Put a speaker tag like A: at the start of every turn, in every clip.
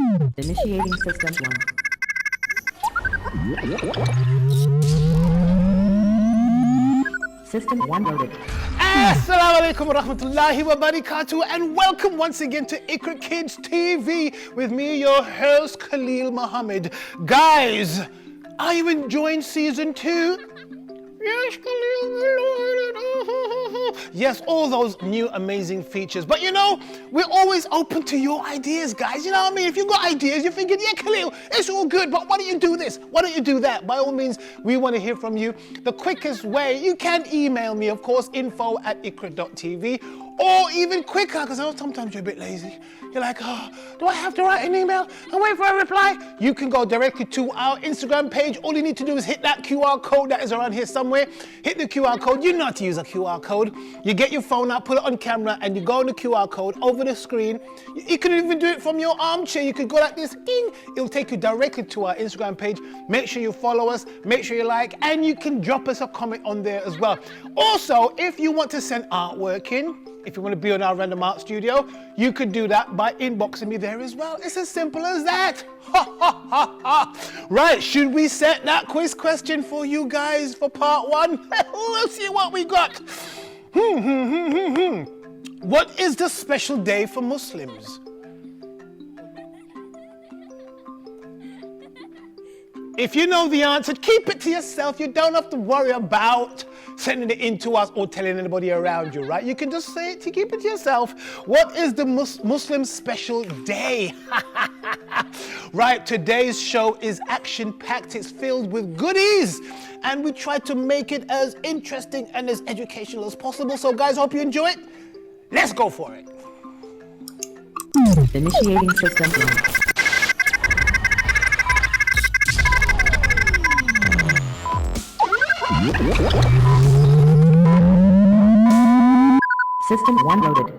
A: Initiating system 1. System 1 loaded.
B: Assalamu alaikum wa rahmatullahi wa barakatuh, and welcome once again to IQRA Kids TV with me, your host, Khaleel Muhammad. Guys, are you enjoying season 2? Yes, Khaleel, my lord. Yes, all those new amazing features. But you know, we're always open to your ideas, guys. You know what I mean? If you've got ideas, you're thinking, yeah, Khaleel, it's all good, but why don't you do this? Why don't you do that? By all means, we want to hear from you. The quickest way, you can email me, of course, info@IQRA.TV, or even quicker, because I know sometimes you're a bit lazy. You're like, oh, do I have to write an email and wait for a reply? You can go directly to our Instagram page. All you need to do is hit that QR code that is around here somewhere. Hit the QR code. You know how to use a QR code. You get your phone out, put it on camera, and you go on the QR code over the screen. You can even do it from your armchair. You could go like this, ding. It'll take you directly to our Instagram page. Make sure you follow us, make sure you like, and you can drop us a comment on there as well. Also, if you want to send artwork in, if you want to be on our random art studio, you could do that by inboxing me there as well. It's as simple as that. Right, should we set that quiz question for you guys for part 1? Let's see what we got. What is the special day for Muslims? If you know the answer, keep it to yourself. You don't have to worry about sending it in to us or telling anybody around you, right? You can just say it, to keep it to yourself. What is the Muslim special day? Right, today's show is action-packed. It's filled with goodies. And we try to make it as interesting and as educational as possible. So guys, hope you enjoy it. Let's go for it.
A: Initiating system 1. System 1 loaded.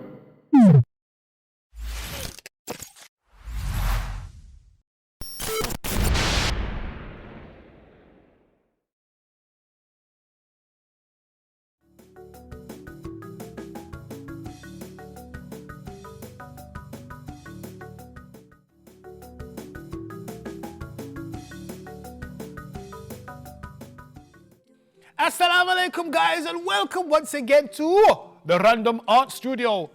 B: Assalamu alaikum, guys, and welcome once again to the Random Art Studio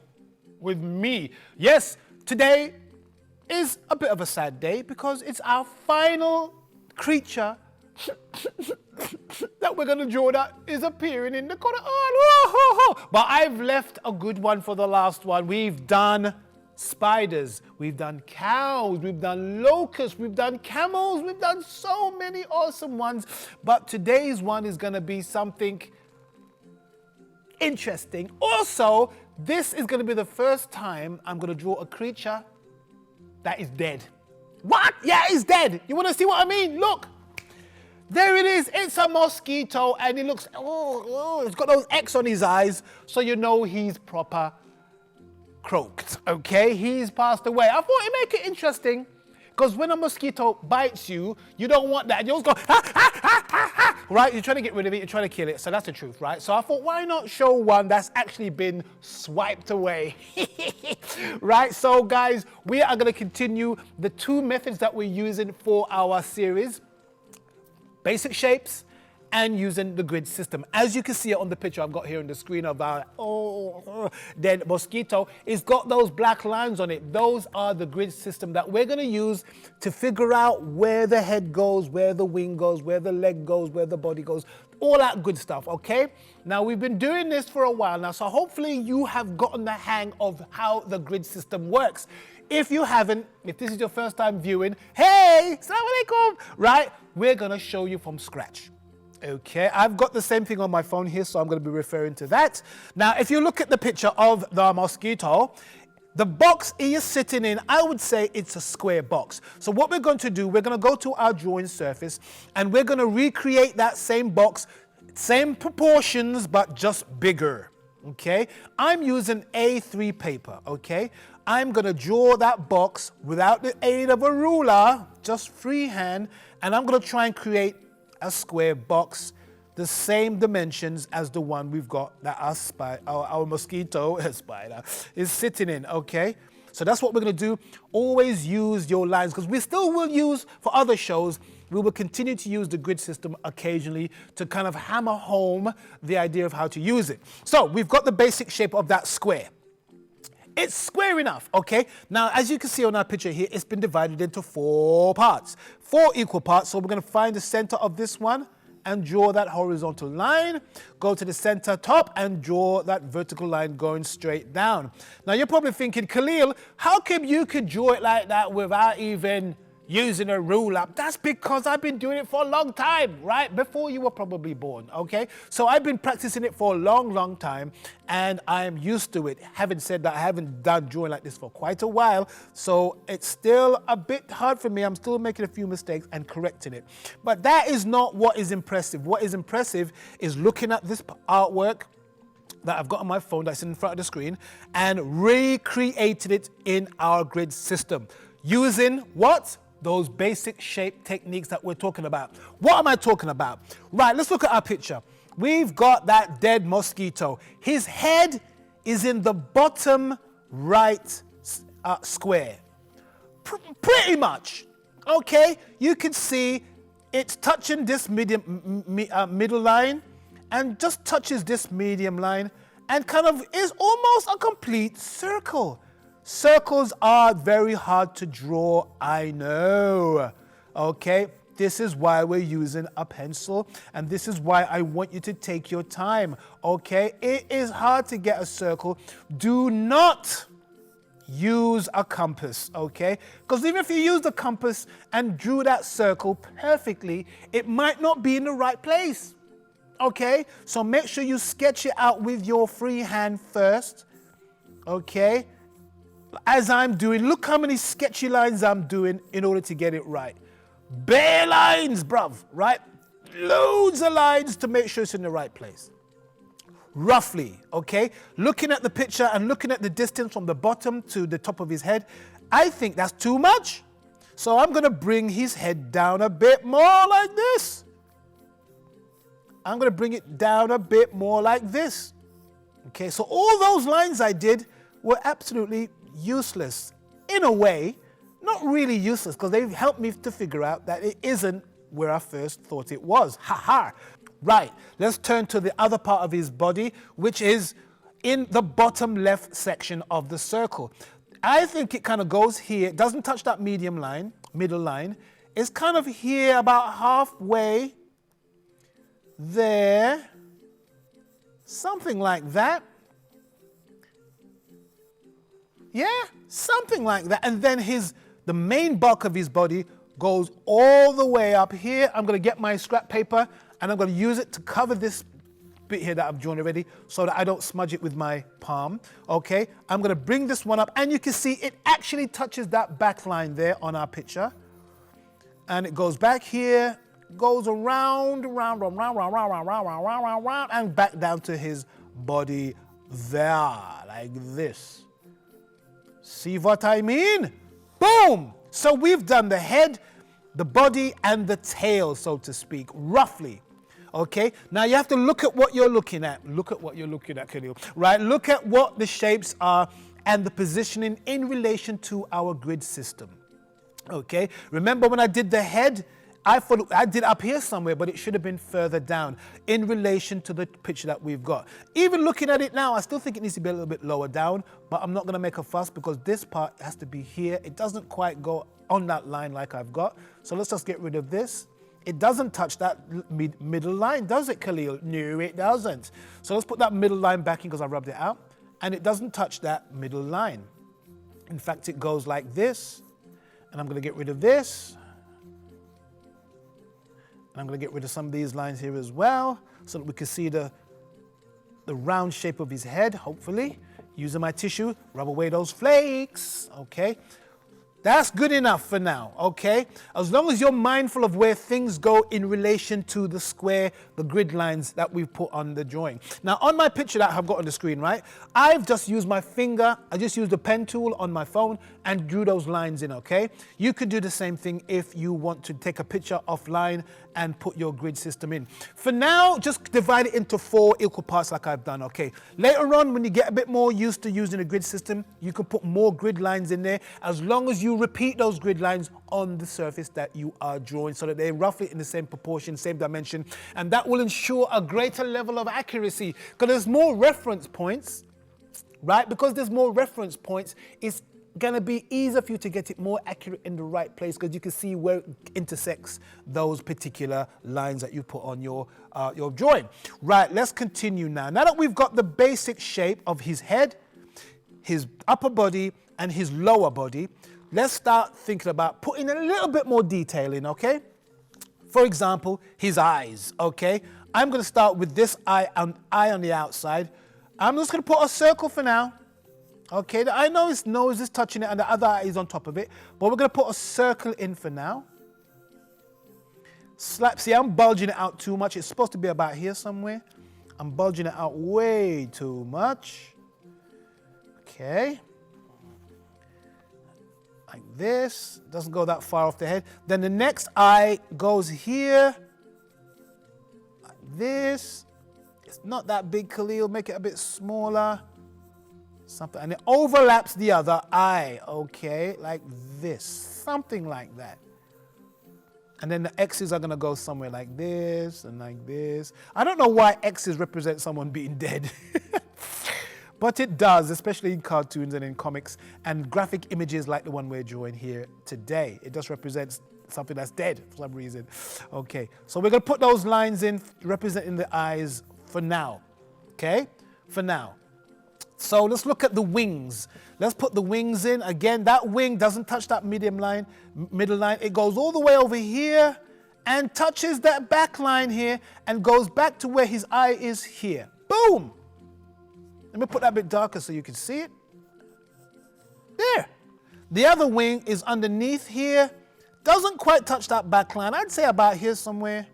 B: with me. Yes, today is a bit of a sad day because it's our final creature that we're going to draw that is appearing in the Quran. But I've left a good one for the last one. We've done spiders, we've done cows, we've done locusts, we've done camels, we've done so many awesome ones. But today's one is going to be something interesting. Also, this is going to be the first time I'm going to draw a creature that is dead. What? Yeah, it's dead. You want to see what I mean? Look. There it is. It's a mosquito, and it looks, it's got those X on his eyes, so you know he's proper croaked, okay? He's passed away. I thought it'd make it interesting, because when a mosquito bites you, you don't want that. You always go, right? You're trying to get rid of it, you're trying to kill it, so that's the truth, right? So I thought, why not show one that's actually been swiped away? Right? So guys, we are going to continue the 2 methods that we're using for our series. Basic shapes and using the grid system. As you can see on the picture I've got here on the screen of our dead mosquito, it's got those black lines on it. Those are the grid system that we're going to use to figure out where the head goes, where the wing goes, where the leg goes, where the body goes, all that good stuff, okay? Now, we've been doing this for a while now, so hopefully you have gotten the hang of how the grid system works. If you haven't, if this is your first time viewing, hey, assalamu alaikum, right? We're gonna show you from scratch. Okay, I've got the same thing on my phone here, so I'm gonna be referring to that. Now, if you look at the picture of the mosquito, the box he is sitting in, I would say it's a square box. So what we're going to do, we're gonna go to our drawing surface and we're gonna recreate that same box, same proportions, but just bigger. Okay, I'm using A3 paper, okay? I'm gonna draw that box without the aid of a ruler, just freehand, and I'm gonna try and create a square box the same dimensions as the one we've got that our mosquito spider is sitting in, okay? So that's what we're going to do. Always use your lines, because we still will use, for other shows, we will continue to use the grid system occasionally to kind of hammer home the idea of how to use it. So we've got the basic shape of that square. It's square enough, okay? Now, as you can see on our picture here, it's been divided into 4 parts, 4 equal parts. So we're going to find the center of this one and draw that horizontal line, go to the center top and draw that vertical line going straight down. Now, you're probably thinking, Khaleel, how come you could draw it like that without even using a ruler? That's because I've been doing it for a long time, right? Before you were probably born, okay? So I've been practicing it for a long, long time, and I'm used to it. Having said that, I haven't done drawing like this for quite a while, so it's still a bit hard for me. I'm still making a few mistakes and correcting it. But that is not what is impressive. What is impressive is looking at this artwork that I've got on my phone that's in front of the screen and recreated it in our grid system using what? Those basic shape techniques that we're talking about. What am I talking about? Right, let's look at our picture. We've got that dead mosquito. His head is in the bottom right square. Pretty much, okay? You can see it's touching this middle line and just touches this medium line and kind of is almost a complete circle. Circles are very hard to draw, I know, okay? This is why we're using a pencil, and this is why I want you to take your time, okay? It is hard to get a circle. Do not use a compass, okay? Because even if you use the compass and drew that circle perfectly, it might not be in the right place, okay? So make sure you sketch it out with your free hand first, okay? As I'm doing, look how many sketchy lines I'm doing in order to get it right. Bare lines, bruv, right? Loads of lines to make sure it's in the right place. Roughly, okay? Looking at the picture and looking at the distance from the bottom to the top of his head, I think that's too much. So I'm going to bring his head down a bit more like this. I'm going to bring it down a bit more like this. Okay, so all those lines I did were absolutely useless. In a way, not really useless, because they've helped me to figure out that it isn't where I first thought it was. Ha ha! Right, let's turn to the other part of his body, which is in the bottom left section of the circle. I think it kind of goes here. It doesn't touch that medium line, middle line. It's kind of here, about halfway there. Something like that. Yeah, something like that. And then the main bulk of his body goes all the way up here. I'm going to get my scrap paper and I'm going to use it to cover this bit here that I've drawn already so that I don't smudge it with my palm. Okay, I'm going to bring this one up and you can see it actually touches that back line there on our picture. And it goes back here, goes around, and back down to his body there, like this. See what I mean? Boom! So we've done the head, the body, and the tail, so to speak, roughly. Okay? Now you have to look at what you're looking at. Look at what you're looking at, Khaleel. Right? Look at what the shapes are and the positioning in relation to our grid system. Okay? Remember when I did the head? I thought I did up here somewhere, but it should have been further down in relation to the picture that we've got. Even looking at it now, I still think it needs to be a little bit lower down, but I'm not going to make a fuss because this part has to be here. It doesn't quite go on that line like I've got. So let's just get rid of this. It doesn't touch that middle line, does it, Khaleel? No, it doesn't. So let's put that middle line back in because I rubbed it out. And it doesn't touch that middle line. In fact, it goes like this. And I'm going to get rid of this. And I'm going to get rid of some of these lines here as well so that we can see the round shape of his head, hopefully. Using my tissue, rub away those flakes, okay? That's good enough for now, okay? As long as you're mindful of where things go in relation to the square, the grid lines that we've put on the drawing. Now, on my picture that I've got on the screen, right, I've just used my finger, I just used the pen tool on my phone and drew those lines in, okay? You could do the same thing if you want to take a picture offline and put your grid system in. For now, just divide it into 4 equal parts like I've done, okay? Later on, when you get a bit more used to using a grid system, you can put more grid lines in there as long as you repeat those grid lines on the surface that you are drawing so that they're roughly in the same proportion, same dimension, and that will ensure a greater level of accuracy because there's more reference points, right? Because there's more reference points, it's gonna be easier for you to get it more accurate in the right place because you can see where it intersects those particular lines that you put on your drawing. Right, let's continue now. Now that we've got the basic shape of his head, his upper body, and his lower body, let's start thinking about putting a little bit more detail in, okay? For example, his eyes, okay? I'm gonna start with this eye on the outside. I'm just gonna put a circle for now. Okay, I know his nose is touching it and the other eye is on top of it, but we're going to put a circle in for now. See, I'm bulging it out too much. It's supposed to be about here somewhere. I'm bulging it out way too much. Okay. Like this. Doesn't go that far off the head. Then the next eye goes here. Like this. It's not that big, Khaleel. Make it a bit smaller. Something, and it overlaps the other eye, okay, like this, something like that. And then the X's are gonna go somewhere like this and like this. I don't know why X's represent someone being dead, but it does, especially in cartoons and in comics and graphic images like the one we're drawing here today. It just represents something that's dead for some reason. Okay, so we're gonna put those lines in representing the eyes for now, okay, for now. So let's look at the wings. Let's put the wings in. Again, that wing doesn't touch that middle line. It goes all the way over here and touches that back line here and goes back to where his eye is here. Boom! Let me put that a bit darker so you can see it. There. The other wing is underneath here. Doesn't quite touch that back line. I'd say about here somewhere.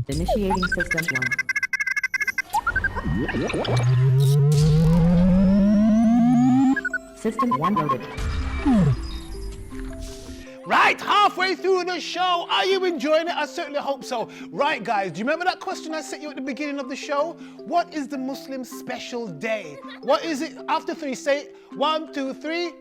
A: Initiating system 1. System 1 loaded.
B: Right, halfway through the show. Are you enjoying it? I certainly hope so. Right, guys, do you remember that question I sent you at the beginning of the show? What is the Muslim special day? What is it? After 3, say it. 1, 2, 3.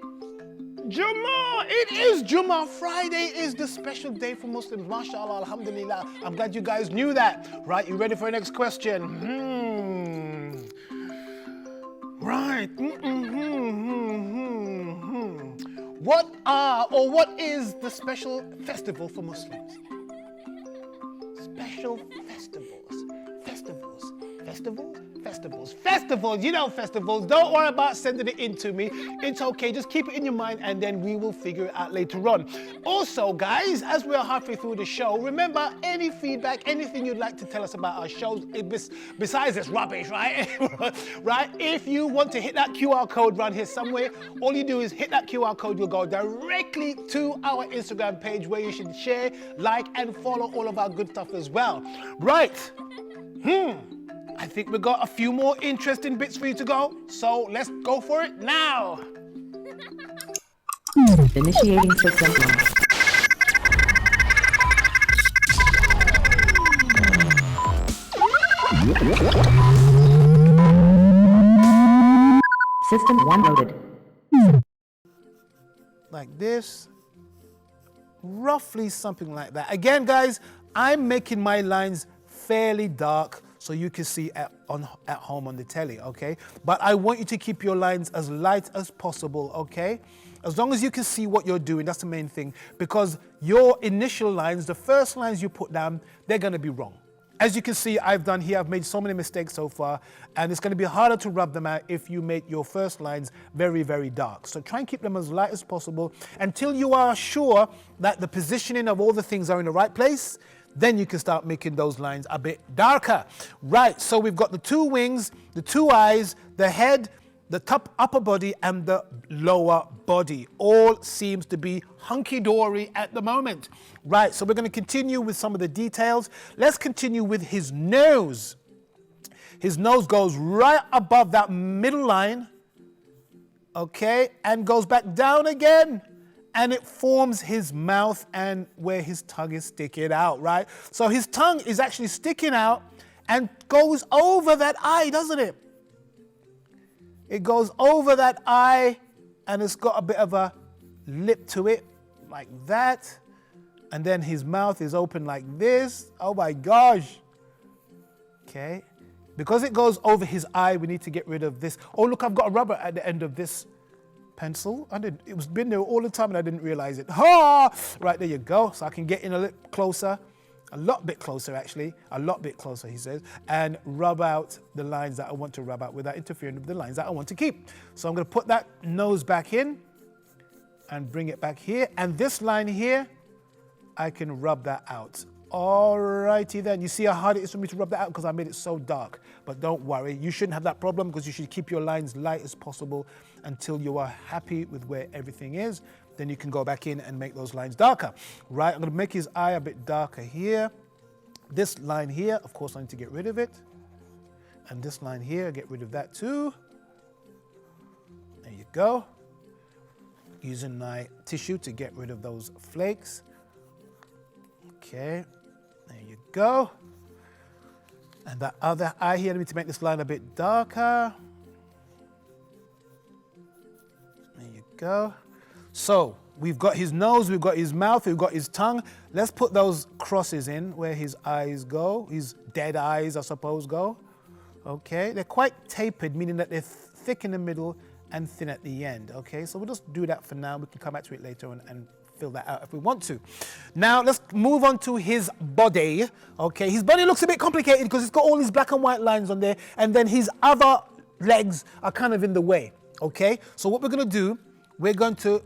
B: Jummah! It is Jummah. Friday is the special day for Muslims. MashaAllah, alhamdulillah. I'm glad you guys knew that. Right, you ready for the next question? Right. What is the special festival for Muslims? Special festivals. Festivals, you know festivals. Don't worry about sending it in to me. It's okay, just keep it in your mind and then we will figure it out later on. Also, guys, as we are halfway through the show, remember any feedback, anything you'd like to tell us about our shows, besides this rubbish, right? Right? If you want to hit that QR code right here somewhere, all you do is hit that QR code, you'll go directly to our Instagram page where you should share, like, and follow all of our good stuff as well. Right. I think we've got a few more interesting bits for you to go, so let's go for it now.
A: Initiating system 1. System 1 loaded.
B: Like this. Roughly something like that. Again, guys, I'm making my lines fairly dark so you can see at home on the telly, okay? But I want you to keep your lines as light as possible, okay? As long as you can see what you're doing, that's the main thing. Because your initial lines, the first lines you put down, they're gonna be wrong. As you can see, I've made so many mistakes so far, and it's gonna be harder to rub them out if you make your first lines very, very dark. So try and keep them as light as possible until you are sure that the positioning of all the things are in the right place. then you can start making those lines a bit darker. Right, so we've got the two wings, the two eyes, the head, the top upper body and the lower body. All seems to be hunky-dory at the moment. Right, so we're going to continue with some of the details. Let's continue with his nose. His nose goes right above that middle line, okay, and goes back down again. And it forms his mouth and where his tongue is sticking out, right? So his tongue is actually sticking out and goes over that eye, doesn't it? It goes over that eye and it's got a bit of a lip to it, like that. And then his mouth is open like this. Oh my gosh. Okay. Because it goes over his eye, we need to get rid of this. Oh, look, I've got a rubber at the end of this pencil. It was been there all the time and I didn't realize it. Ha! Right, there you go. So I can get in a little closer, a lot bit closer actually, a lot bit closer, he says, and rub out the lines that I want to rub out without interfering with the lines that I want to keep. So I'm going to put that nose back in and bring it back here. And this line here, I can rub that out. Alrighty then. You see how hard it is for me to rub that out because I made it so dark. But don't worry, you shouldn't have that problem because you should keep your lines light as possible until you are happy with where everything is. Then you can go back in and make those lines darker. Right, I'm going to make his eye a bit darker here. This line here, of course, I need to get rid of it. And this line here, get rid of that too. There you go. Using my tissue to get rid of those flakes. Okay, there you go. And that other eye here, let me to make this line a bit darker. There you go. So we've got his nose, we've got his mouth, we've got his tongue. Let's put those crosses in where his eyes go, his dead eyes, I suppose, go. Okay, they're quite tapered, meaning that they're thick in the middle and thin at the end. Okay, so we'll just do that for now. We can come back to it later and fill that out if we want to. Now let's move on to his body. Okay, his body looks a bit complicated because it's got all these black and white lines on there, and then his other legs are kind of in the way. Okay, so what we're going to do, we're going to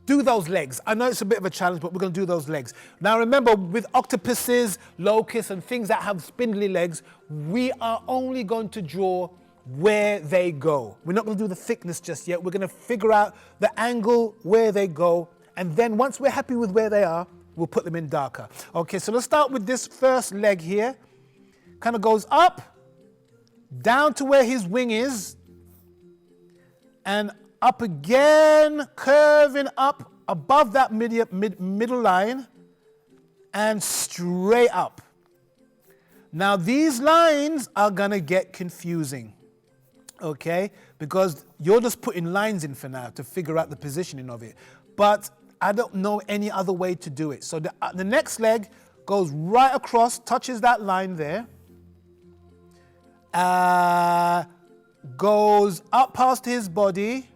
B: do those legs. I know it's a bit of a challenge, but we're going to do those legs. Now remember, with octopuses, locusts, and things that have spindly legs, we are only going to draw where they go. We're not going to do the thickness just yet. We're going to figure out the angle where they go, and then once we're happy with where they are, we'll put them in darker. Okay, so let's start with this first leg here. Kind of goes up, down to where his wing is, and up again, curving up above that middle line, and straight up. Now these lines are gonna get confusing, okay? Because you're just putting lines in for now to figure out the positioning of it. But I don't know any other way to do it. So the next leg goes right across, touches that line there, goes up past his body,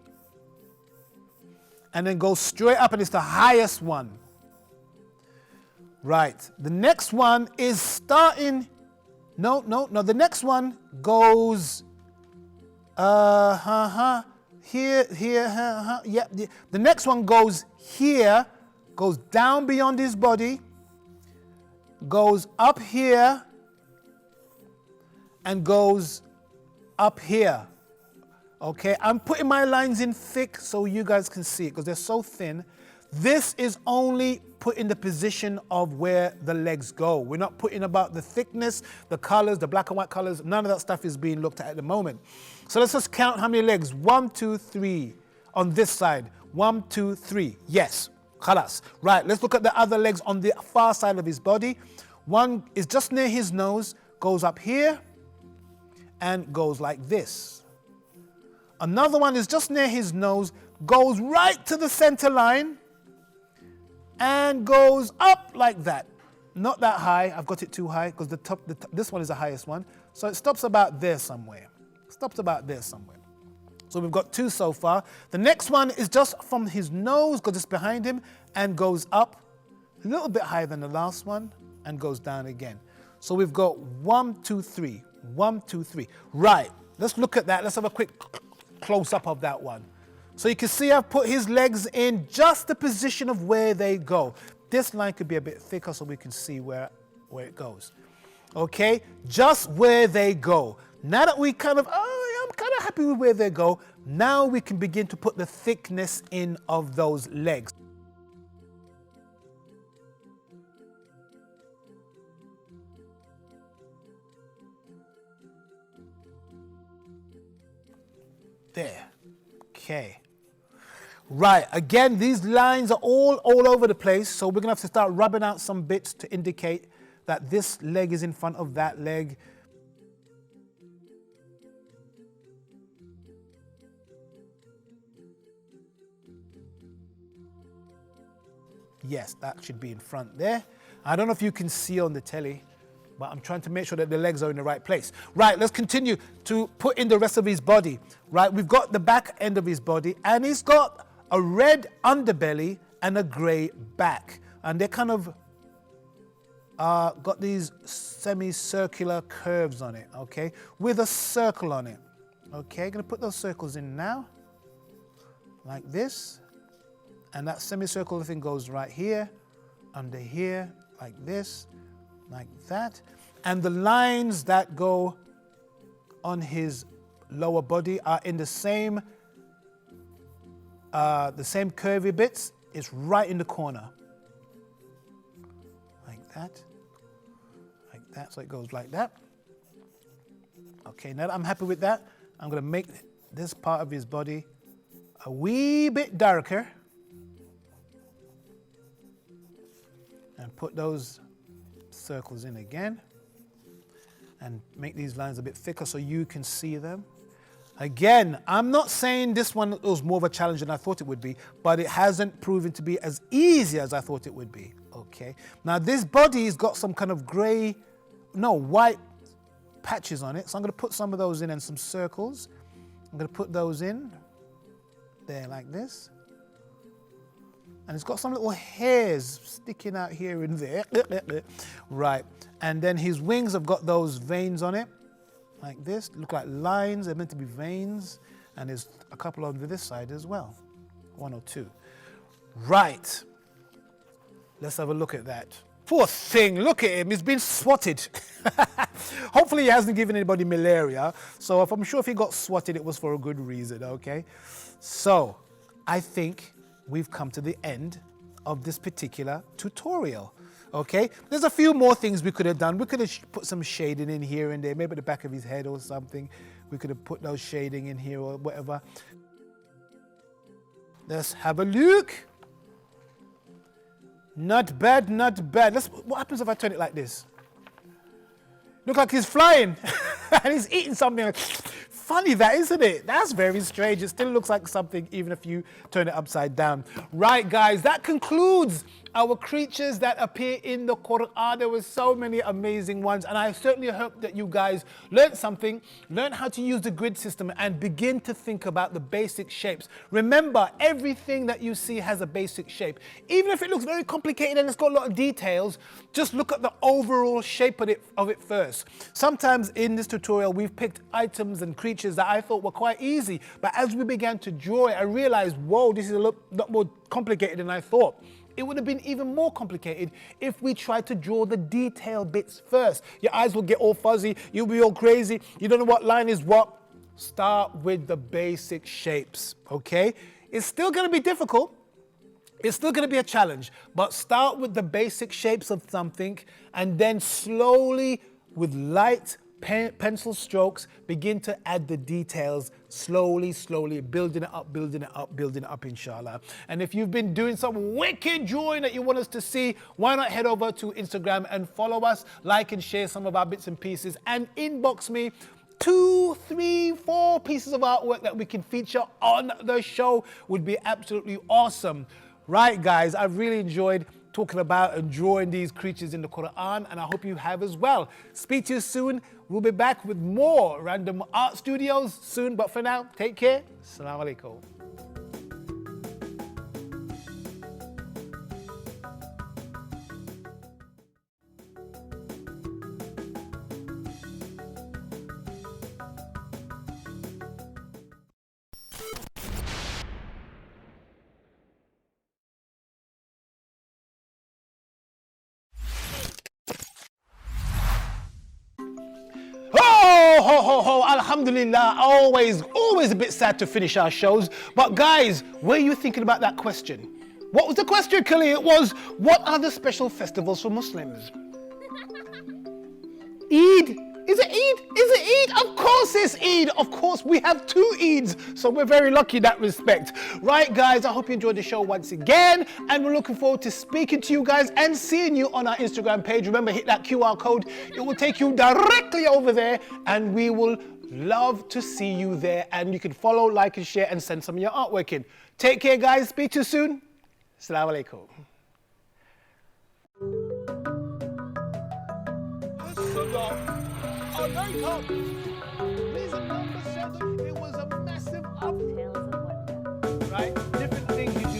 B: and then goes straight up, and it's the highest one. Right, the next one is starting, no, the next one goes, here, yeah, the next one goes here, goes down beyond his body, goes up here, and goes up here. Okay, I'm putting my lines in thick so you guys can see it because they're so thin. This is only putting the position of where the legs go. We're not putting about the thickness, the colors, the black and white colors. None of that stuff is being looked at the moment. So let's just count how many legs. 1, 2, 3 on this side. 1, 2, 3. Yes, khalas. Right, let's look at the other legs on the far side of his body. One is just near his nose, goes up here, and goes like this. Another one is just near his nose, goes right to the center line, and goes up like that. Not that high, I've got it too high because this one is the highest one. So it stops about there somewhere. Stops about there somewhere. So we've got 2 so far. The next one is just from his nose, because it's behind him, and goes up a little bit higher than the last one, and goes down again. So we've got 1, 2, 3. 1, 2, 3. Right, let's look at that. Let's have a quick close-up of that one. So you can see I've put his legs in just the position of where they go. This line could be a bit thicker so we can see where where it goes. Okay, just where they go. Now that we kind of, I'm kind of happy with where they go, now we can begin to put the thickness in of those legs. There, okay. Right, again, these lines are all over the place, so we're gonna have to start rubbing out some bits to indicate that this leg is in front of that leg. Yes, that should be in front there. I don't know if you can see on the telly, but I'm trying to make sure that the legs are in the right place. Right, let's continue to put in the rest of his body. Right, we've got the back end of his body, and he's got a red underbelly and a grey back. And they're kind of got these semicircular curves on it, okay, with a circle on it. Okay, gonna put those circles in now, like this. And that semicircular thing goes right here, under here, like this, like that. And the lines that go on his lower body are in the same curvy bits. It's right in the corner. Like that. Like that, so it goes like that. Okay, now that I'm happy with that, I'm gonna make this part of his body a wee bit darker. And put those circles in again. And make these lines a bit thicker so you can see them. Again, I'm not saying this one was more of a challenge than I thought it would be, but it hasn't proven to be as easy as I thought it would be, okay? Now this body's got some kind of white patches on it, so I'm gonna put some of those in and some circles. I'm gonna put those in, there like this. And it's got some little hairs sticking out here and there. Right, and then his wings have got those veins on it, like this, look like lines, they're meant to be veins, and there's a couple on this side as well, 1 or 2. Right, let's have a look at that. Poor thing, look at him, he's been swatted. Hopefully he hasn't given anybody malaria, so I'm sure if he got swatted, it was for a good reason, okay? So, I think we've come to the end of this particular tutorial. Okay, there's a few more things we could have done. We could have put some shading in here and there, maybe the back of his head or something. We could have put those shading in here or whatever. Let's have a look. Not bad, not bad. What happens if I turn it like this? Look like he's flying and he's eating something. Funny that, isn't it? That's very strange. It still looks like something even if you turn it upside down. Right, guys, that concludes our creatures that appear in the Quran. There were so many amazing ones, and I certainly hope that you guys learned something, learn how to use the grid system, and begin to think about the basic shapes. Remember, everything that you see has a basic shape. Even if it looks very complicated and it's got a lot of details, just look at the overall shape of it first. Sometimes in this tutorial, we've picked items and creatures that I thought were quite easy, but as we began to draw it, I realized, whoa, this is a lot more complicated than I thought. It would have been even more complicated if we tried to draw the detail bits first. Your eyes will get all fuzzy, you'll be all crazy, you don't know what line is what. Start with the basic shapes, okay? It's still gonna be difficult, it's still gonna be a challenge, but start with the basic shapes of something and then slowly, with light pencil strokes, begin to add the details slowly, building it up, inshallah. And if you've been doing some wicked drawing that you want us to see, why not head over to Instagram and follow us, like and share some of our bits and pieces, and inbox me 2, 3, 4 pieces of artwork that we can feature on the show. Would be absolutely awesome. Right, guys, I've really enjoyed talking about and drawing these creatures in the Quran, and I hope you have as well. Speak to you soon. We'll be back with more Random Art Studios soon, but for now, take care. Assalamu alaikum. ho, ho, ho, alhamdulillah. Always a bit sad to finish our shows. But guys, were you thinking about that question? What was the question, Khaleel? It was, what are the special festivals for Muslims? Eid? Is it Eid? Is it Eid? Of course it's Eid. Of course, we have 2 Eids, so we're very lucky in that respect. Right, guys, I hope you enjoyed the show once again, and we're looking forward to speaking to you guys and seeing you on our Instagram page. Remember, hit that QR code. It will take you directly over there, and we will love to see you there. And you can follow, like, and share, and send some of your artwork in. Take care, guys. Speak to you soon. Assalamu alaikum. Please number 7. It was a massive up. Right? Different things you do.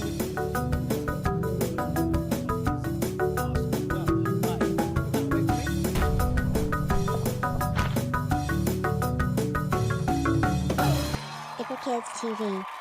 C: IQRA Kids TV.